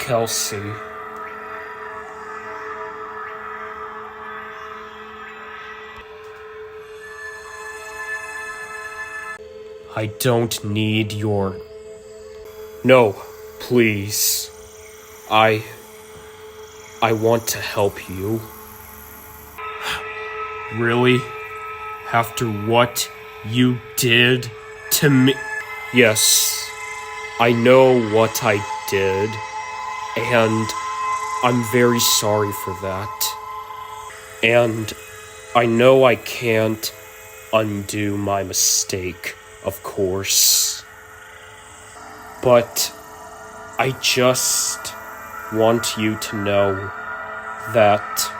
Kelsey. I don't need your... No, please. I want to help you. Really? After what you did to me? Yes, I know what I did, and I'm very sorry for that. And I know I can't undo my mistake, of course. But I just want you to know that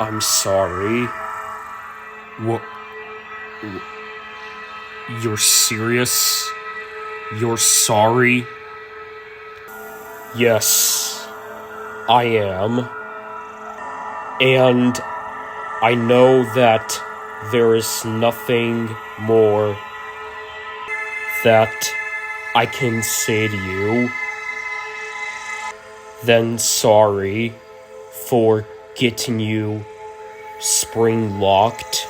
I'm sorry. What? You're serious? You're sorry? Yes, I am. And I know that there is nothing more that I can say to you than sorry for getting you spring locked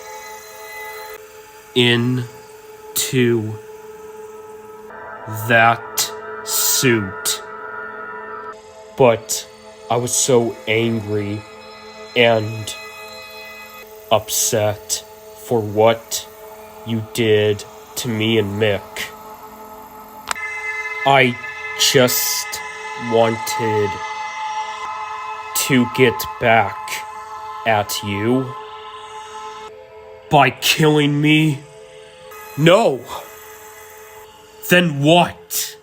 into that suit. But I was so angry and upset for what you did to me and Mick. I just wanted to get back at you by killing me. No! Then what?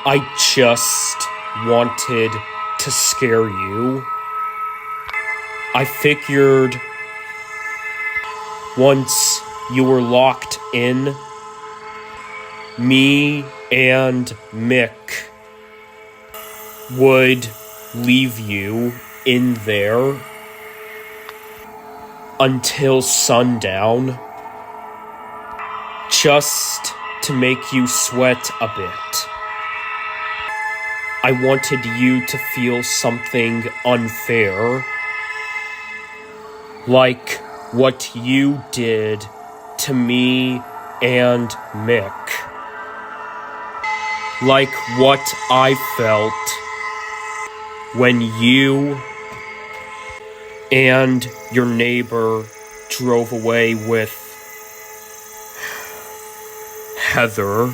I just wanted to scare you. I figured once you were locked in, me and Mick would leave you in there until sundown, just to make you sweat a bit. I wanted you to feel something unfair, like what you did to me and Mick. Like what I felt when you and your neighbor drove away with Heather.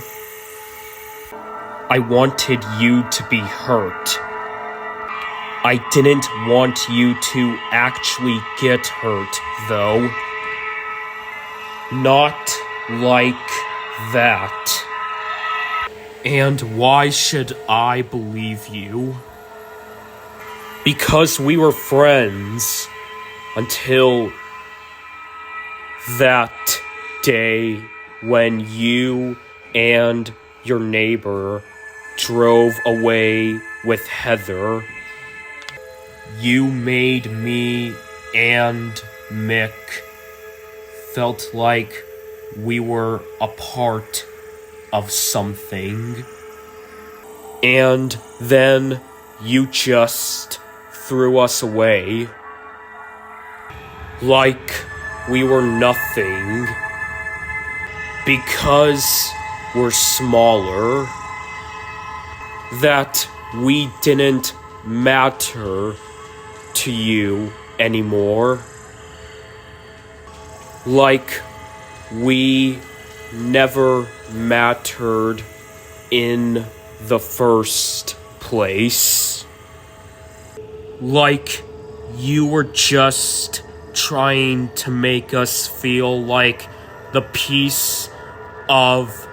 I wanted you to be hurt. I didn't want you to actually get hurt, though. Not like that. And why should I believe you? Because we were friends until that day when you and your neighbor drove away with Heather. You made me and Mick felt like we were a part of something. And then you just threw us away like we were nothing because we're smaller, that we didn't matter to you anymore, like we never mattered in the first place, like you were just trying to make us feel like the piece of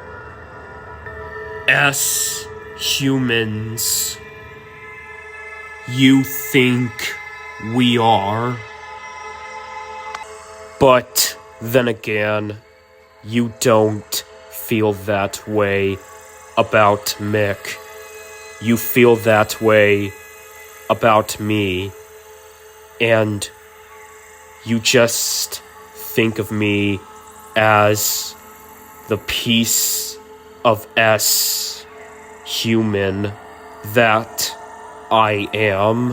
us humans you think we are. But then again, you don't feel that way about Mick. You feel that way about me. And you just think of me as the piece of S human that I am,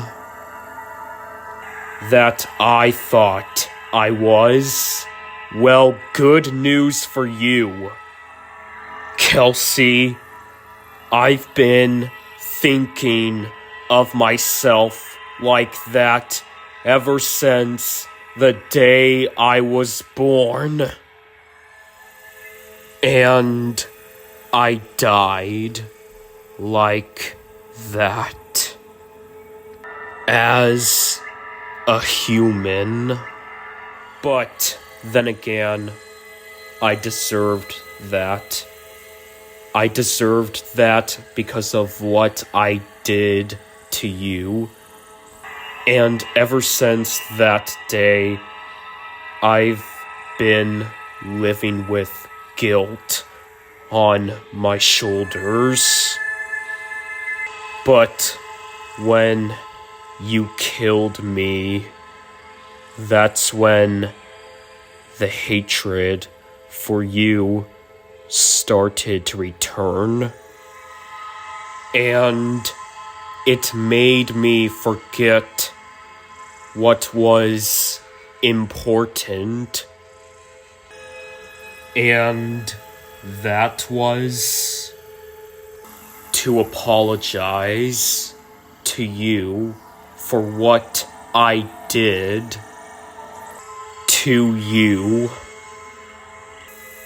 that I thought I was. Well, good news for you, Kelsey. I've been thinking of myself like that ever since the day I was born. And I died like that. As a human. But then again, I deserved that. I deserved that because of what I did to you. And ever since that day, I've been living with guilt on my shoulders. But when you killed me, that's when the hatred for you started to return. And it made me forget what was important. And that was to apologize to you for what I did to you.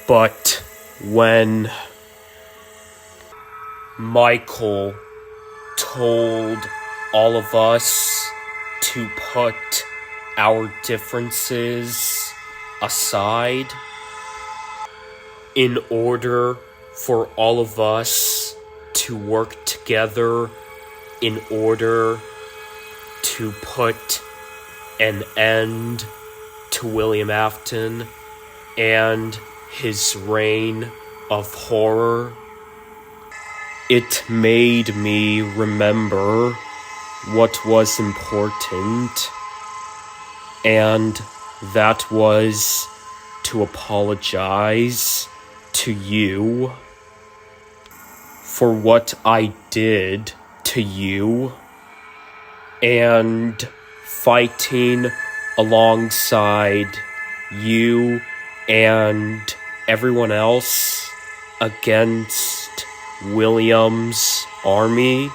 But when Michael told all of us to put our differences aside in order for all of us to work together, in order to put an end to William Afton and his reign of horror, it made me remember what was important, and that was to apologize to you for what I did to you, and fighting alongside you and everyone else against William's army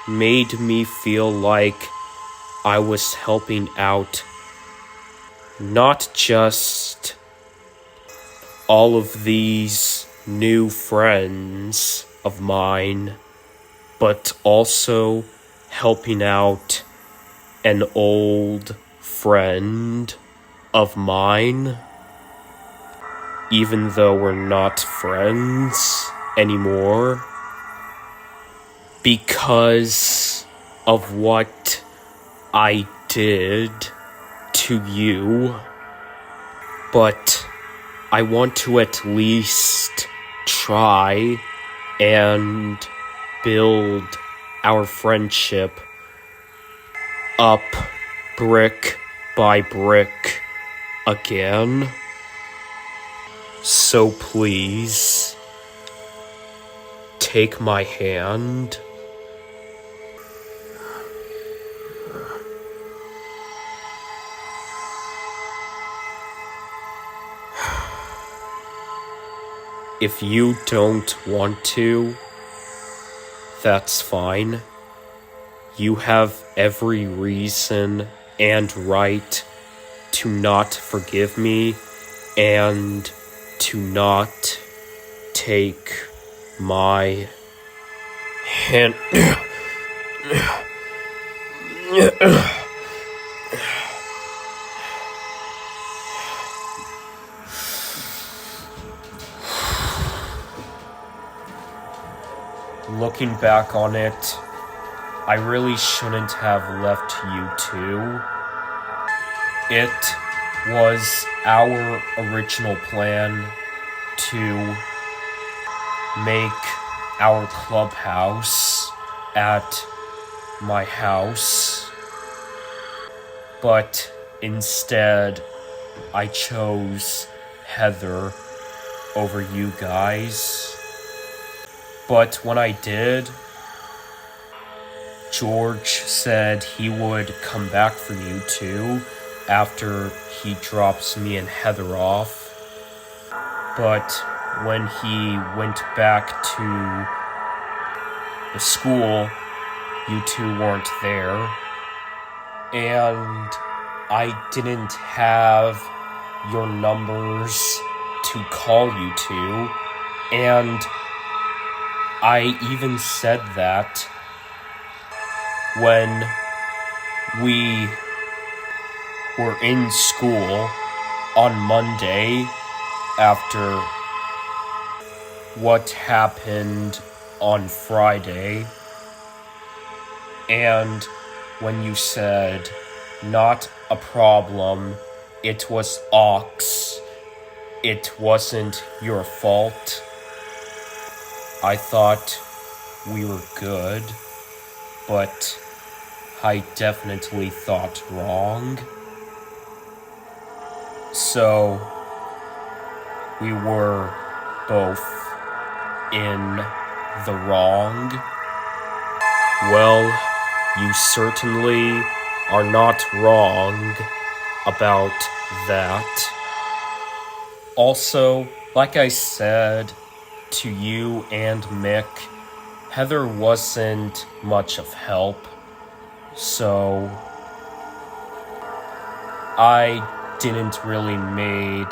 made me feel like I was helping out not just all of these new friends of mine, but also helping out an old friend of mine, even though we're not friends anymore, because of what I did to you. But I want to at least try and build our friendship up brick by brick again. So please, take my hand. If you don't want to, that's fine. You have every reason and right to not forgive me and to not take my hand. Looking back on it, I really shouldn't have left you two. It was our original plan to make our clubhouse at my house, but instead I chose Heather over you guys. But when I did, George said he would come back for you two after he drops me and Heather off. But when he went back to the school, you two weren't there. And I didn't have your numbers to call you to. And I even said that when we were in school on Monday after what happened on Friday, and when you said, not a problem, it was Ox, it wasn't your fault, I thought we were good, but I definitely thought wrong. So we were both in the wrong. Well, you certainly are not wrong about that. Also, like I said to you and Mick, Heather wasn't much of help, so I didn't really made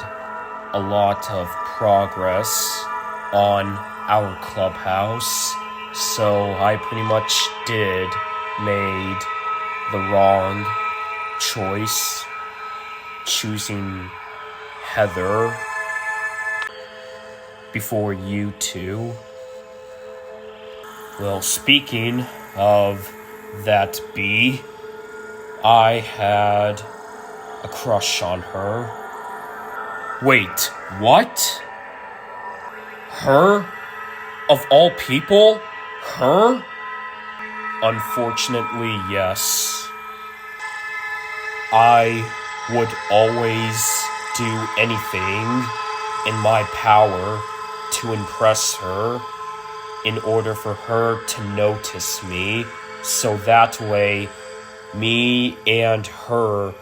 a lot of progress on our clubhouse, so I pretty much did made the wrong choice, choosing Heather before you two. Well, speaking of that bee, I had a crush on her. Wait, what? Her? Of all people? Her? Unfortunately, yes. I would always do anything in my power to impress her in order for her to notice me, so that way me and her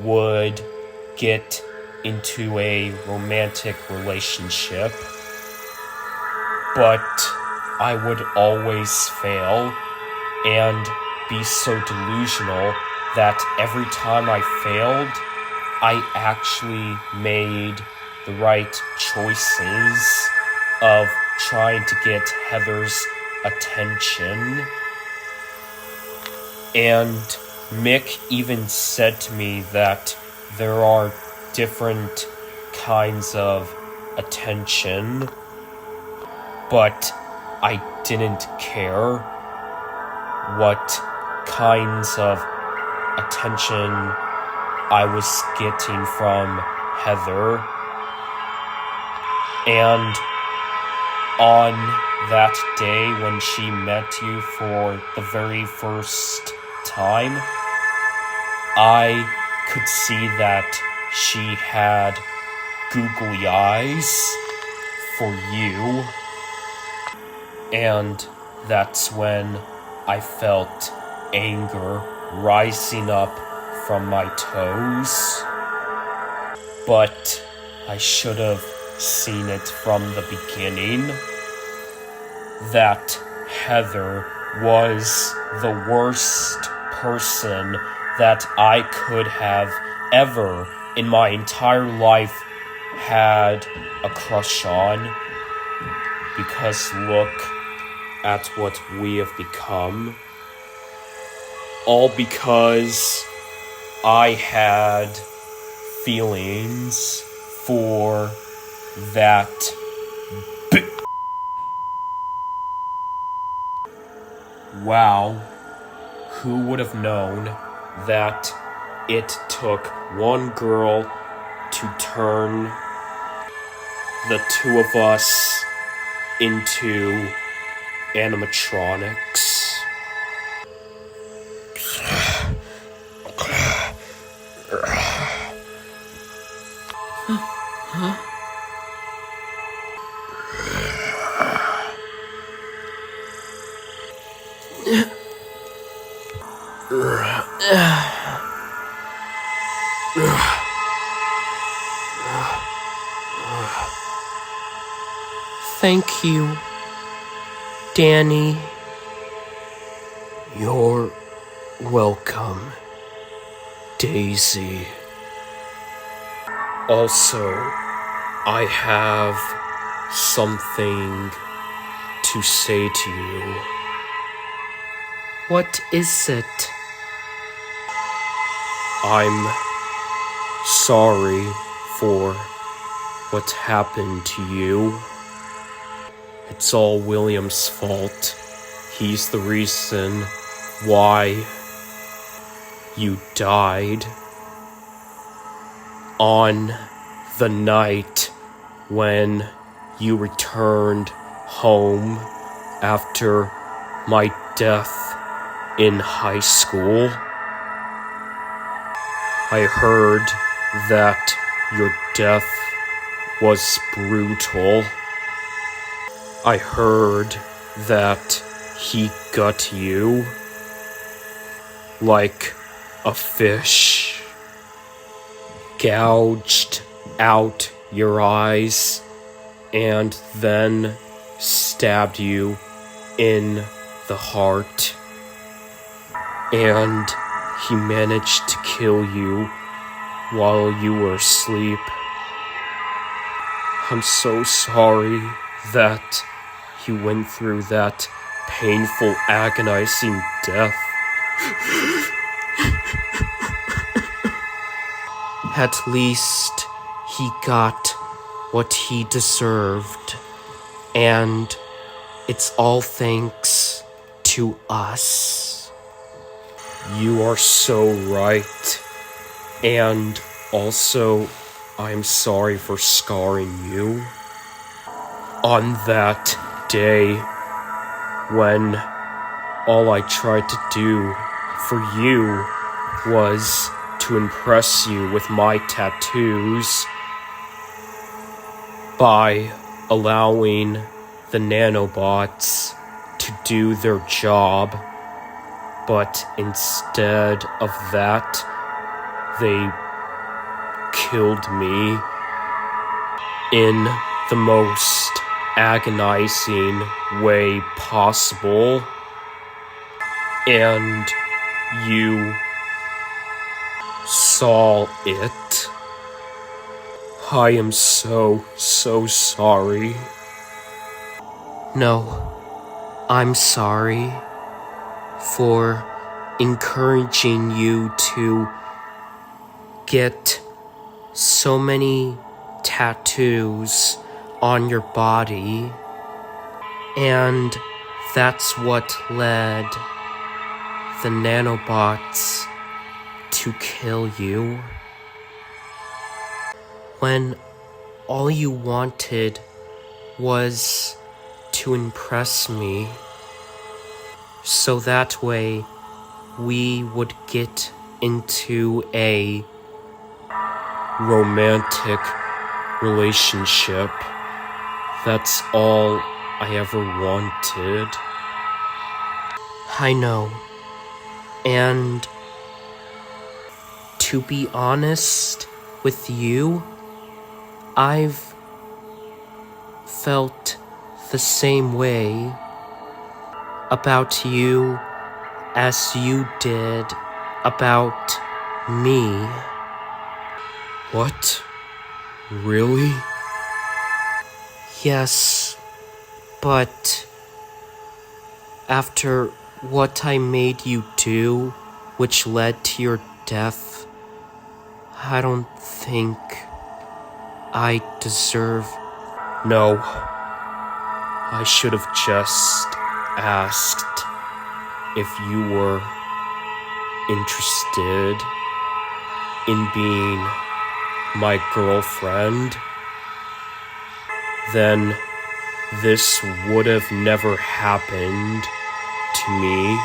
would get into a romantic relationship. But I would always fail and be so delusional that every time I failed, I actually made the right choices of trying to get Heather's attention. And Mick even said to me that there are different kinds of attention, but I didn't care what kinds of attention I was getting from Heather. And on that day when she met you for the very first time, I could see that she had googly eyes for you. And that's when I felt anger rising up from my toes. But I should have seen it from the beginning that Heather was the worst person that I could have ever in my entire life had a crush on. Because look at what we have become. All because I had feelings for that Wow, who would have known that it took one girl to turn the two of us into animatronics? Thank you, Danny. You're welcome, Daisy. Also, I have something to say to you. What is it? I'm sorry for what happened to you. It's all William's fault. He's the reason why you died on the night when you returned home after my death in high school. I heard that your death was brutal. I heard that he gut you like a fish, gouged out your eyes, and then stabbed you in the heart. And he managed to kill you while you were asleep. I'm so sorry that you went through that painful, agonizing death. At least he got what he deserved, and it's all thanks to us. You are so right, and also, I'm sorry for scarring you. On that day, when all I tried to do for you was to impress you with my tattoos by allowing the nanobots to do their job, but instead of that, they killed me in the most agonizing way possible, and you saw it. I am so sorry. No, I'm sorry for encouraging you to get so many tattoos on your body, and that's what led the nanobots to kill you. When all you wanted was to impress me, so that way we would get into a romantic relationship. That's all I ever wanted. I know. And to be honest with you, I've felt the same way about you as you did about me. What? Really? Yes, but after what I made you do, which led to your death, I don't think I deserve... No, I should have just asked if you were interested in being my girlfriend. Then this would have never happened to me.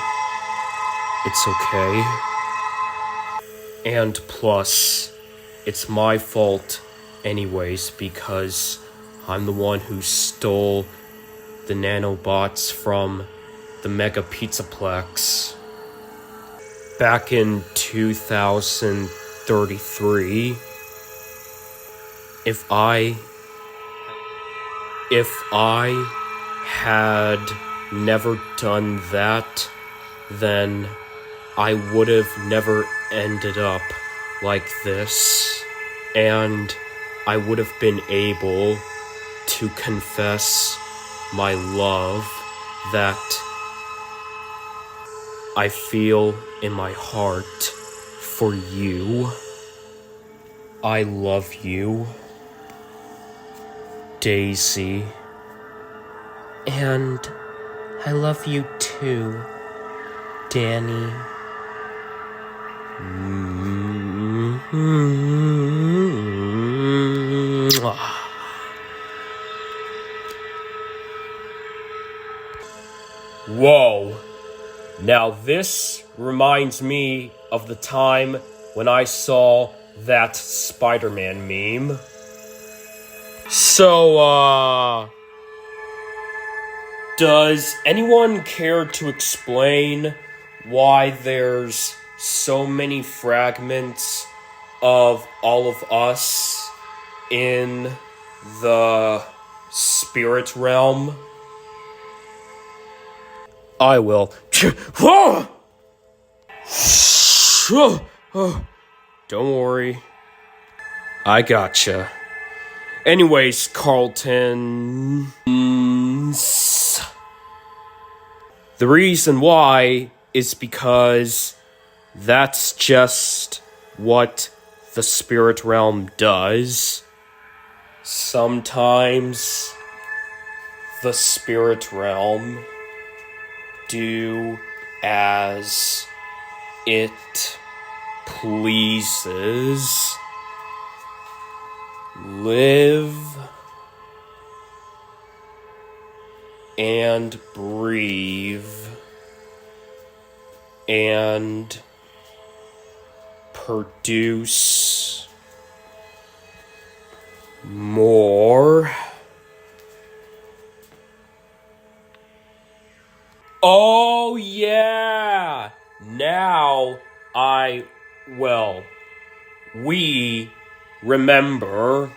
It's okay. And plus, it's my fault anyways, because I'm the one who stole the nanobots from the Mega PIZZAPLEX back in 2033. If I If I had never done that, then I would have never ended up like this, and I would have been able to confess my love that I feel in my heart for you. I love you, Daisy. And I love you too, Danny. Whoa. Now this reminds me of the time when I saw that Spider-Man meme. So, does anyone care to explain why there's so many fragments of all of us in the spirit realm? I will. Don't worry. I gotcha. Anyways, Carlton. The reason why is because that's just what the spirit realm does. Sometimes the spirit realm do as it pleases. Live and breathe and produce more. Oh yeah! Now we remember.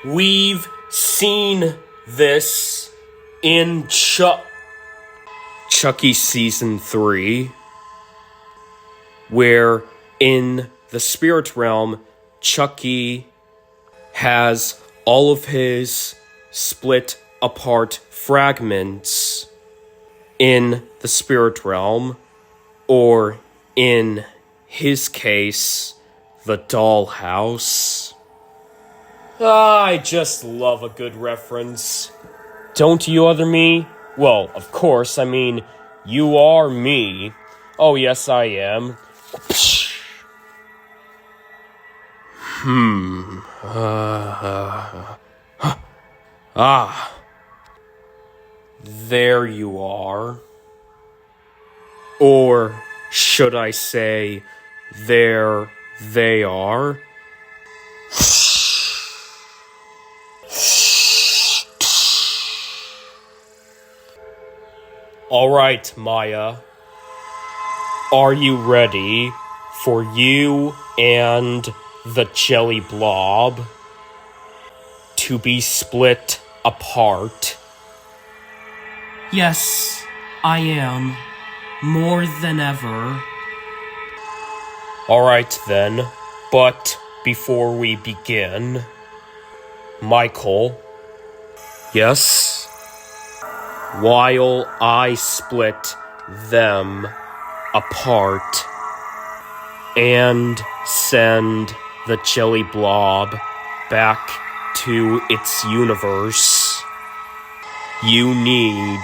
We've seen this in Chucky Season 3, where in the spirit realm, Chucky has all of his split apart fragments in the spirit realm, or in his case, the dollhouse. I just love a good reference. Don't you, other me? Well, of course, I mean, you are me. Oh, yes, I am. There you are. Or should I say, there they are? Alright, Maya. Are you ready for you and the jelly blob to be split apart? Yes, I am. More than ever. Alright then, but before we begin, Michael. Yes? While I split them apart and send the jelly blob back to its universe, you need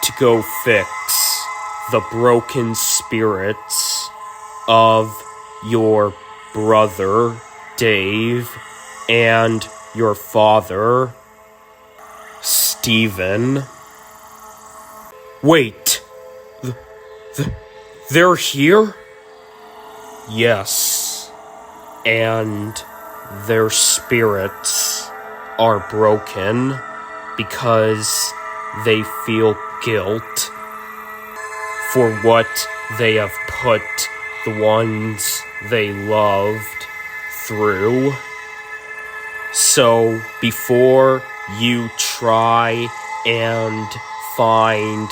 to go fix the broken spirits of your brother, Dave, and your father, Steven. Wait, they're here? Yes, and their spirits are broken because they feel guilt for what they have put the ones they loved through. So before you try and find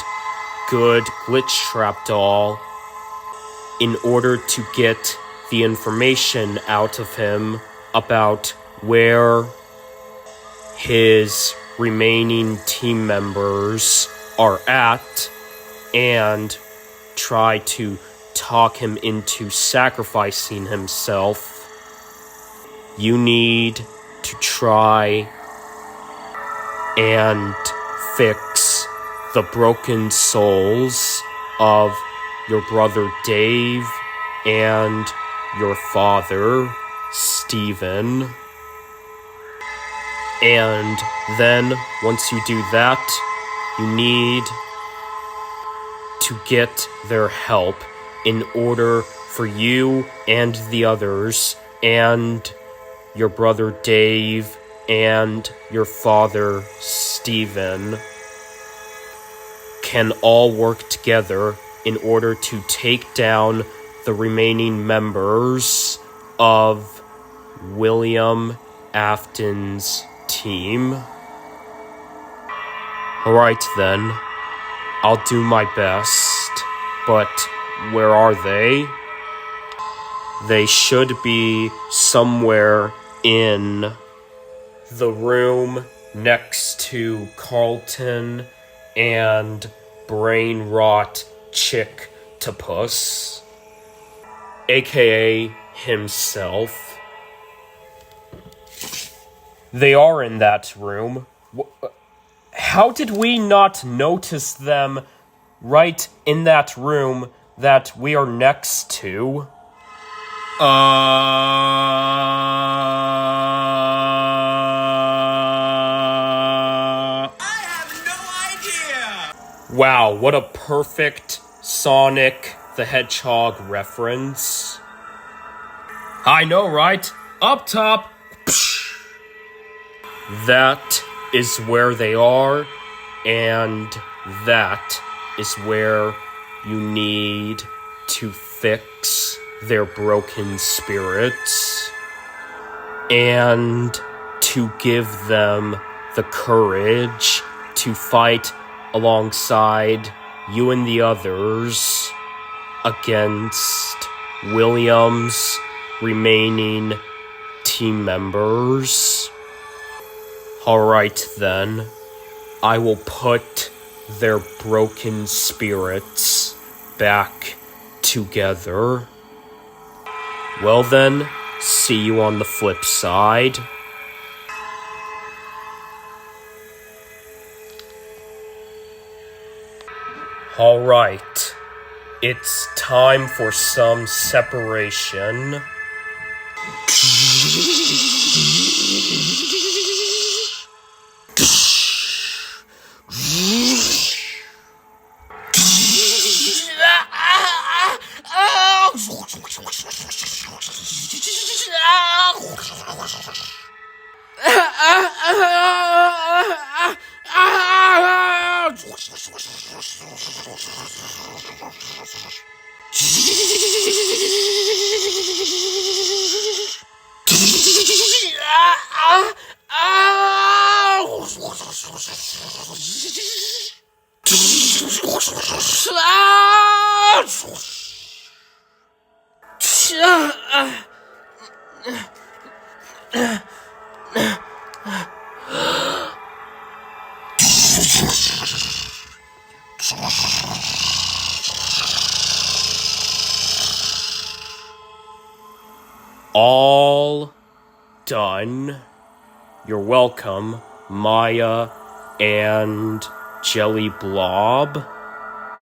good Glitch Trap Doll in order to get the information out of him about where his remaining team members are at and try to talk him into sacrificing himself. You need to try and fix the broken souls of your brother Dave and your father Steven. And then, once you do that, you need to get their help in order for you and the others and your brother Dave and your father Steven can all work together in order to take down the remaining members of William Afton's team. Alright then, I'll do my best, but where are they? They should be somewhere in the room next to Carlton and Brain Rot Chick-to-Puss, aka himself. They are in that room. How did we not notice them right in that room that we are next to? I have no idea! Wow, what a perfect Sonic the Hedgehog reference. I know, right? Up top! That is where they are, and that is where you need to fix their broken spirits and to give them the courage to fight alongside you and the others against William's remaining team members. Alright then, I will put their broken spirits back together. Well then, see you on the flip side. Alright, it's time for some separation. All done. You're welcome, Maya and Jelly Blob.